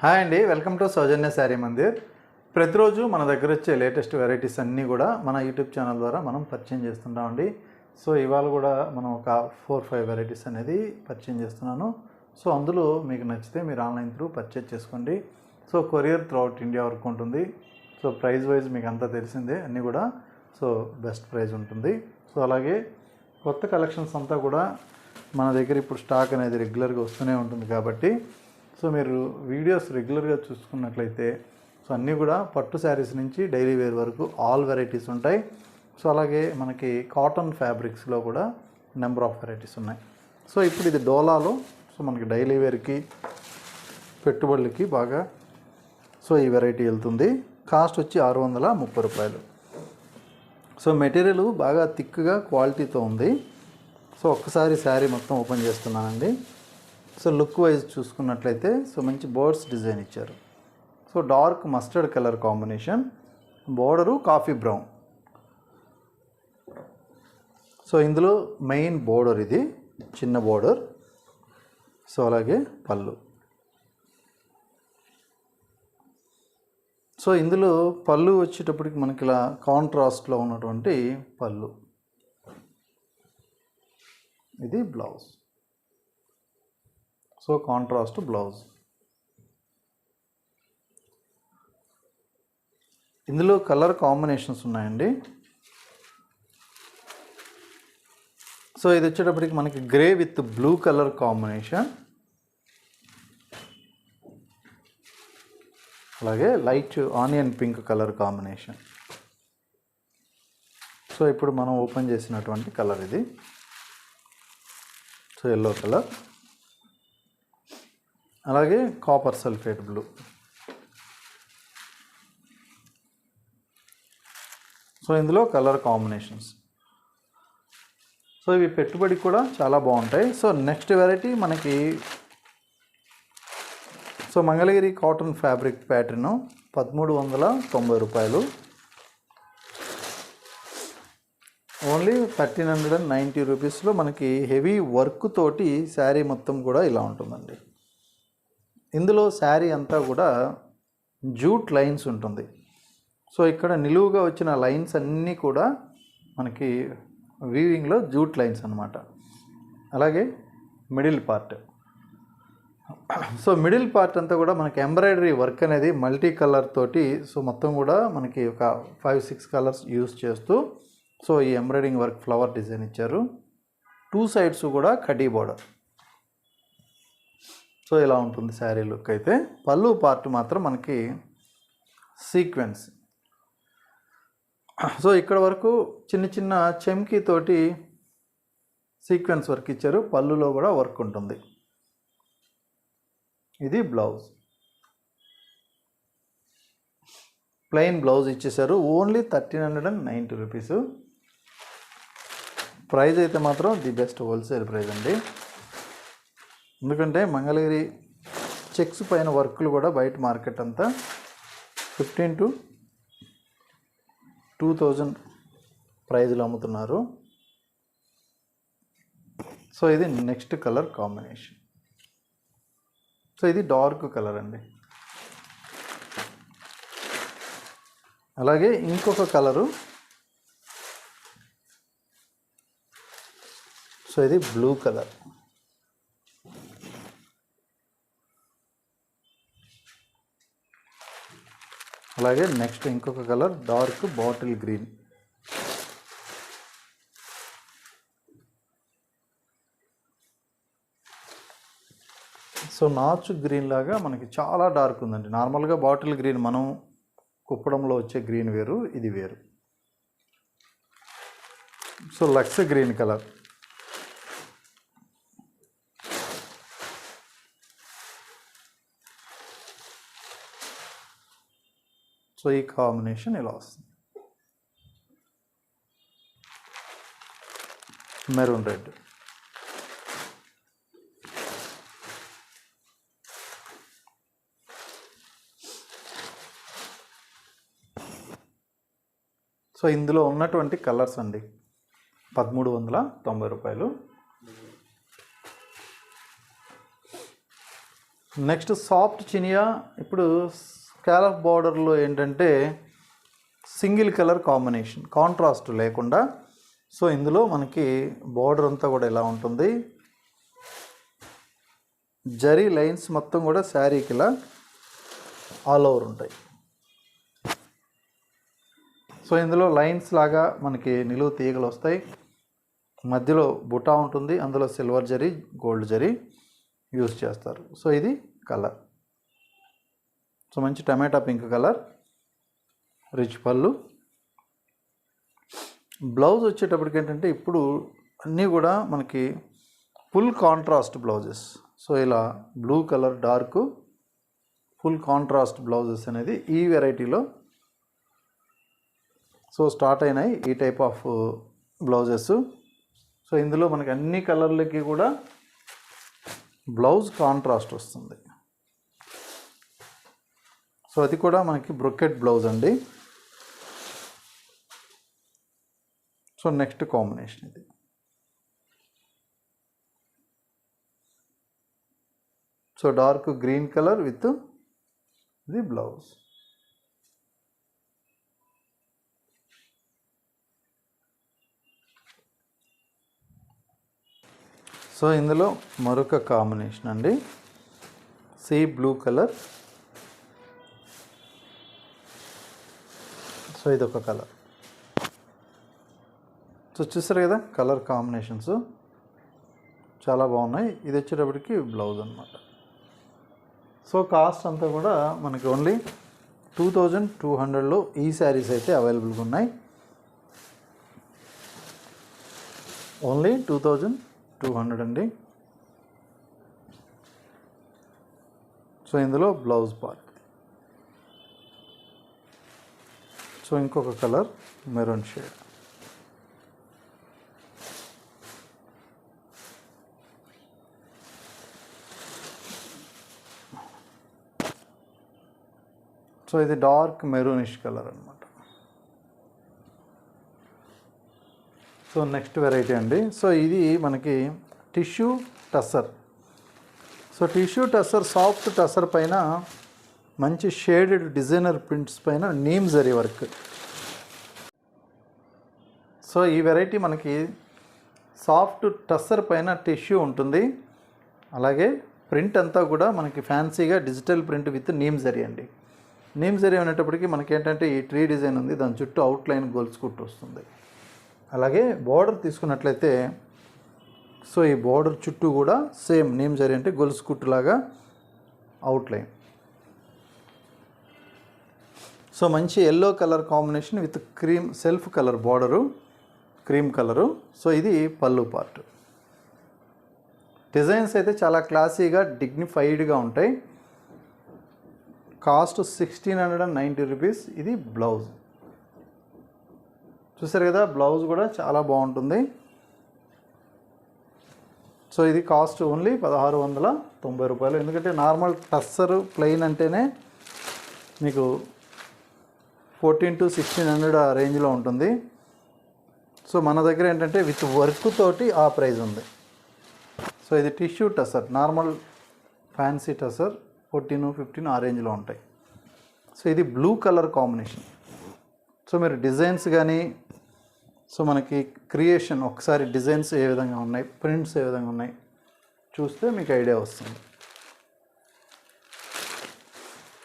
Hi అండి, welcome to సౌజన్య శారీ మందిర్. ప్రతిరోజు మన దగ్గర వచ్చే లేటెస్ట్ వెరైటీస్ అన్నీ కూడా మన యూట్యూబ్ ఛానల్ ద్వారా మనం పరిచయం చేస్తుంటామండి. సో ఇవాళ కూడా మనం ఒక 4-5 వెరైటీస్ అనేది పరిచయం చేస్తున్నాను. సో అందులో మీకు నచ్చితే మీరు ఆన్లైన్ త్రూ పర్చేజ్ చేసుకోండి. సో కొరియర్ త్రూఅవుట్ ఇండియా వరకు ఉంటుంది. సో ప్రైస్ వైజ్ మీకు అంతా తెలిసిందే, అన్నీ కూడా సో బెస్ట్ ప్రైస్ ఉంటుంది. సో అలాగే కొత్త కలెక్షన్స్ అంతా కూడా మన దగ్గర ఇప్పుడు స్టాక్ అనేది రెగ్యులర్గా వస్తూనే ఉంటుంది కాబట్టి సో మీరు వీడియోస్ రెగ్యులర్గా చూసుకున్నట్లయితే సో అన్నీ కూడా పట్టు శారీస్ నుంచి డైలీ వేర్ వరకు ఆల్ వెరైటీస్ ఉంటాయి. సో అలాగే మనకి కాటన్ ఫ్యాబ్రిక్స్లో కూడా నెంబర్ ఆఫ్ వెరైటీస్ ఉన్నాయి. సో ఇప్పుడు ఇది డోలాలో సో మనకి డైలీ వేర్కి పెట్టుబడులకి బాగా సో ఈ వెరైటీ వెళ్తుంది. కాస్ట్ వచ్చి 630 రూపాయలు. సో మెటీరియల్ బాగా థిక్గా క్వాలిటీతో ఉంది. సో ఒక్కసారి శారీ మొత్తం ఓపెన్ చేస్తున్నానండి. సో లుక్ వైజ్ చూసుకున్నట్లయితే సో మంచి బర్డ్స్ డిజైన్ ఇచ్చారు. So dark mustard colour combination, border coffee brown. So ఇందులో మెయిన్ బోర్డర్ ఇది చిన్న బోర్డర్. సో అలాగే పళ్ళు. సో ఇందులో పళ్ళు వచ్చేటప్పటికి మనకి ఇలా కాంట్రాస్ట్లో ఉన్నటువంటి పళ్ళు. ఇది బ్లౌజ్. So contrast blouse. ఇందులో కలర్ కాంబినేషన్స్ ఉన్నాయండి. సో ఇది వచ్చేటప్పటికి మనకి grey with blue colour combination, అలాగే light onion pink colour combination. So ఇప్పుడు మనం ఓపెన్ చేసినటువంటి కలర్ ఇది. సో ఎల్లో కలర్, అలాగే కాపర్ సల్ఫేట్ బ్లూ. సో ఇందులో కలర్ కాంబినేషన్స్. సో ఇవి పెట్టుబడికి కూడా చాలా బాగుంటాయి. సో నెక్స్ట్ వెరైటీ మనకి so Mangalagiri cotton fabric pattern 1390 రూపాయలు. ఓన్లీ 1390 రూపీస్లో మనకి హెవీ వర్క్ తోటి శారీ మొత్తం కూడా ఇలా ఉంటుందండి. ఇందులో శారీ అంతా కూడా జూట్ లైన్స్ ఉంటుంది. సో ఇక్కడ నిలువుగా వచ్చిన లైన్స్ అన్నీ కూడా మనకి వీవింగ్లో జూట్ లైన్స్ అన్నమాట. అలాగే middle part. So middle part అంతా కూడా మనకి ఎంబ్రాయిడరీ వర్క్ అనేది మల్టీ కలర్ తోటి సో మొత్తం కూడా మనకి ఒక 5-6 కలర్స్ యూస్ చేస్తూ సో ఈ ఎంబ్రాయిడరింగ్ వర్క్ ఫ్లవర్ డిజైన్ ఇచ్చారు. 2 సైడ్స్ కూడా కడ్డీ బోర్డర్. సో ఇలా ఉంటుంది శారీ లుక్. అయితే పళ్ళు పార్ట్ మాత్రం మనకి సీక్వెన్స్. సో ఇక్కడ వరకు చిన్న చిన్న చెమ్కీ తోటి సీక్వెన్స్ వర్క్ ఇచ్చారు. పళ్ళులో కూడా వర్క్ ఉంటుంది. ఇది బ్లౌజ్. ప్లెయిన్ బ్లౌజ్ ఇచ్చేసారు. Only 1390 rupees. ప్రైస్ అయితే మాత్రం ది బెస్ట్ హోల్సేల్ ప్రైస్ అండి. ఎందుకంటే మంగళగిరి చెక్స్ పైన వర్క్లు కూడా బయట మార్కెట్ అంతా 15 to 2000 ప్రైజ్లో అమ్ముతున్నారు. సో ఇది నెక్స్ట్ కలర్ కాంబినేషన్. సో ఇది డార్క్ కలర్ అండి. అలాగే ఇంకొక కలరు. సో ఇది బ్లూ కలర్. అలాగే నెక్స్ట్ ఇంకొక colour dark bottle green. So నాచు గ్రీన్ లాగా మనకి చాలా డార్క్ ఉందండి. నార్మల్గా బాటిల్ గ్రీన్ మనం కుప్పడంలో వచ్చే గ్రీన్ వేరు, ఇది వేరు. So lux green colour. So ఈ కాంబినేషన్ ఇలా వస్తుంది. Maroon red. సో ఇందులో ఉన్నటువంటి కలర్స్ అండి 1390 రూపాయలు. Next soft Chiniya. ఇప్పుడు స్కాలప్ బార్డర్లో ఏంటంటే సింగిల్ కలర్ కాంబినేషన్, కాంట్రాస్ట్ లేకుండా. సో ఇందులో మనకి బార్డర్ అంతా కూడా ఇలా ఉంటుంది. జరీ లైన్స్ మొత్తం కూడా శారీకి ఇలా ఆల్ ఓవర్ ఉంటాయి. సో ఇందులో లైన్స్ లాగా మనకి నిలువు తీగలు వస్తాయి. మధ్యలో బుటా ఉంటుంది, అందులో silver zari, gold zari use చేస్తారు. సో ఇది కలర్. సో మంచి టమాటా పింక్ కలర్, రిచ్ పళ్ళు. బ్లౌజ్ వచ్చేటప్పటికి ఏంటంటే ఇప్పుడు అన్నీ కూడా మనకి ఫుల్ కాంట్రాస్ట్ బ్లౌజెస్. సో ఇలా blue colour dark full contrast blouses అనేది ఈ వెరైటీలో సో స్టార్ట్ అయినాయి, ఈ టైప్ ఆఫ్ బ్లౌజెస్. సో ఇందులో మనకి అన్ని కలర్లకి కూడా బ్లౌజ్ కాంట్రాస్ట్ వస్తుంది. సో అది కూడా మనకి బ్రొకెట్ బ్లౌజ్ అండి. సో నెక్స్ట్ కాంబినేషన్ ఇది. So dark green colour with the blouse. So ఇందులో మరొక కాంబినేషన్ అండి, సీ బ్లూ కలర్. సో ఇదొక కలర్. సో చూసారు కదా కలర్ కాంబినేషన్స్ చాలా బాగున్నాయి. ఇది వచ్చేటప్పటికి బ్లౌజ్ అనమాట. సో కాస్ట్ అంతా కూడా మనకి ఓన్లీ 2200లో ఈ శారీస్ అయితే అవైలబుల్గా ఉన్నాయి. ఓన్లీ 2200 అండి. సో ఇందులో బ్లౌజ్ పార్ట్. సో ఇంకొక కలర్ మెరూన్ షేడ్. సో ఇది డార్క్ మెరూనిష్ కలర్ అనమాట. సో నెక్స్ట్ వెరైటీ అండి. సో ఇది మనకి tissue tussar. So tissue tussar, soft tussar పైన మంచి షేడెడ్ డిజైనర్ ప్రింట్స్ పైన నీమ్ జరీ వర్క్. సో ఈ వెరైటీ మనకి సాఫ్ట్ టస్సర్ పైన టిష్యూ ఉంటుంది, అలాగే ప్రింట్ అంతా కూడా మనకి ఫ్యాన్సీగా digital print with neem zari అండి. నీమ్ జరీ అనేటప్పటికి మనకి ఏంటంటే ఈ ట్రీ డిజైన్ ఉంది, దాని చుట్టూ అవుట్లైన్ గోల్స్ కుట్టు వస్తుంది. అలాగే బార్డర్ తీసుకున్నట్లయితే సో ఈ బార్డర్ చుట్టూ కూడా సేమ్ నీమ్ జరీ అంటే గొలుసు కుట్టులాగా అవుట్లైన్. సో మంచి yellow colour combination with cream self colour border, cream colour. So ఇది పళ్ళు పార్ట్. డిజైన్స్ అయితే చాలా క్లాసీగా డిగ్నిఫైడ్గా ఉంటాయి. Cost 1690 rupees. ఇది బ్లౌజ్. చూసారు కదా బ్లౌజ్ కూడా చాలా బాగుంటుంది. సో ఇది కాస్ట్ ఓన్లీ 1690 రూపాయలు. ఎందుకంటే నార్మల్ టస్సర్ ప్లెయిన్ అంటేనే మీకు 1400 to 1600 ఆ రేంజ్లో ఉంటుంది. సో మన దగ్గర ఏంటంటే విత్ వర్క్ తోటి ఆ ప్రైస్ ఉంది. సో ఇది tissue tussar, normal fancy tussar 14-15 ఆ రేంజ్లో ఉంటాయి. సో ఇది బ్లూ కలర్ కాంబినేషన్. సో మీరు డిజైన్స్ కానీ సో మనకి క్రియేషన్ ఒకసారి డిజైన్స్ ఏ విధంగా ఉన్నాయి, ప్రింట్స్ ఏ విధంగా ఉన్నాయి చూస్తే మీకు ఐడియా వస్తుంది.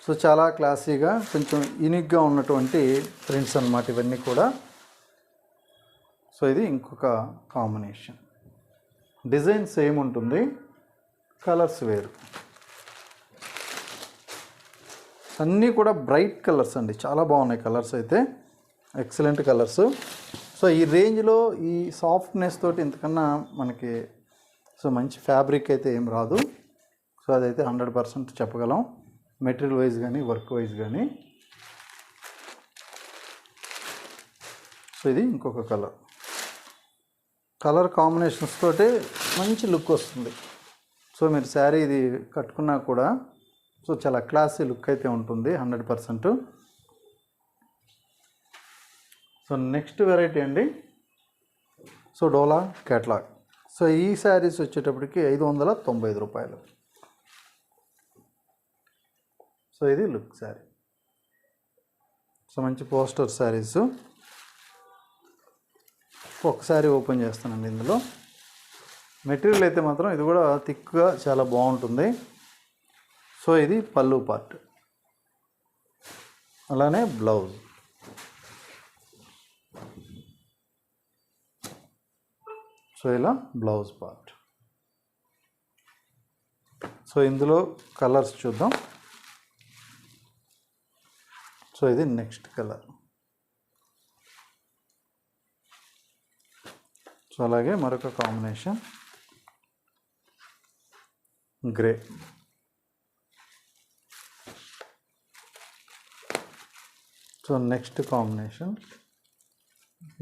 సో చాలా క్లాసీగా కొంచెం యూనిక్గా ఉన్నటువంటి ప్రింట్స్ అన్నమాట ఇవన్నీ కూడా. సో ఇది ఇంకొక కాంబినేషన్. డిజైన్ సేమ్ ఉంటుంది, కలర్స్ వేరు. అన్నీ కూడా బ్రైట్ కలర్స్ అండి, చాలా బాగున్నాయి కలర్స్ అయితే, ఎక్సలెంట్ కలర్స్. సో ఈ రేంజ్లో ఈ సాఫ్ట్నెస్ తోటి ఇంతకన్నా మనకి సో మంచి ఫ్యాబ్రిక్ అయితే ఏం రాదు. సో అదైతే 100% చెప్పగలం, మెటీరియల్ వైజ్ కానీ వర్క్ వైజ్ కానీ. సో ఇది ఇంకొక కలర్. కలర్ కాంబినేషన్స్ తోటి మంచి లుక్ వస్తుంది. సో మీరు శారీ ఇది కట్టుకున్నా కూడా సో చాలా క్లాసీ లుక్ అయితే ఉంటుంది 100%. సో నెక్స్ట్ వెరైటీ అండి, సో డోలా క్యాట్లాగ్. సో ఈ శారీస్ వచ్చేటప్పటికి 595 రూపాయలు. సో ఇది లుక్ శారీ. సో మంచి పోస్టర్ శారీస్. ఒకసారి ఓపెన్ చేస్తానండి. ఇందులో మెటీరియల్ అయితే మాత్రం ఇది కూడా థిక్గా చాలా బాగుంటుంది. సో ఇది పళ్ళు పార్ట్, అలానే బ్లౌజ్. సో ఇలా బ్లౌజ్ పార్ట్. సో ఇందులో కలర్స్ చూద్దాం. సో ఇది నెక్స్ట్ కలర్. సో అలాగే మరొక combination grey. So next combination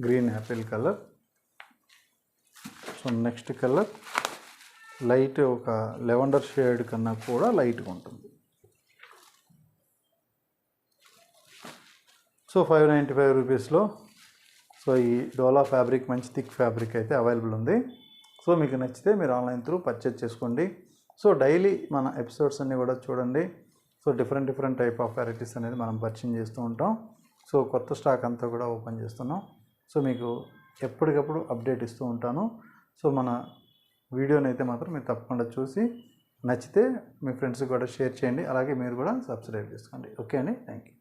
green Apple colour. So next colour light ఒక లెవెండర్ షేడ్ కన్నా కూడా లైట్గా ఉంటుంది. సో 595 రూపీస్లో సో ఈ డోలా ఫ్యాబ్రిక్ మంచి థిక్ ఫ్యాబ్రిక్ అయితే అవైలబుల్ ఉంది. సో మీకు నచ్చితే మీరు ఆన్లైన్ త్రూ పర్చేజ్ చేసుకోండి. సో డైలీ మన ఎపిసోడ్స్ అన్నీ కూడా చూడండి. So different type of varieties అనేది మనం పర్చేజ్ చేస్తూ ఉంటాం. సో కొత్త స్టాక్ అంతా కూడా ఓపెన్ చేస్తున్నాం. సో మీకు ఎప్పటికప్పుడు అప్డేట్ ఇస్తూ ఉంటాను. సో మన వీడియోని అయితే మాత్రం మీరు తప్పకుండా చూసి నచ్చితే మీ ఫ్రెండ్స్కి కూడా షేర్ చేయండి. అలాగే మీరు కూడా సబ్స్క్రైబ్ చేసుకోండి. ఓకే అండి, థ్యాంక్ యూ.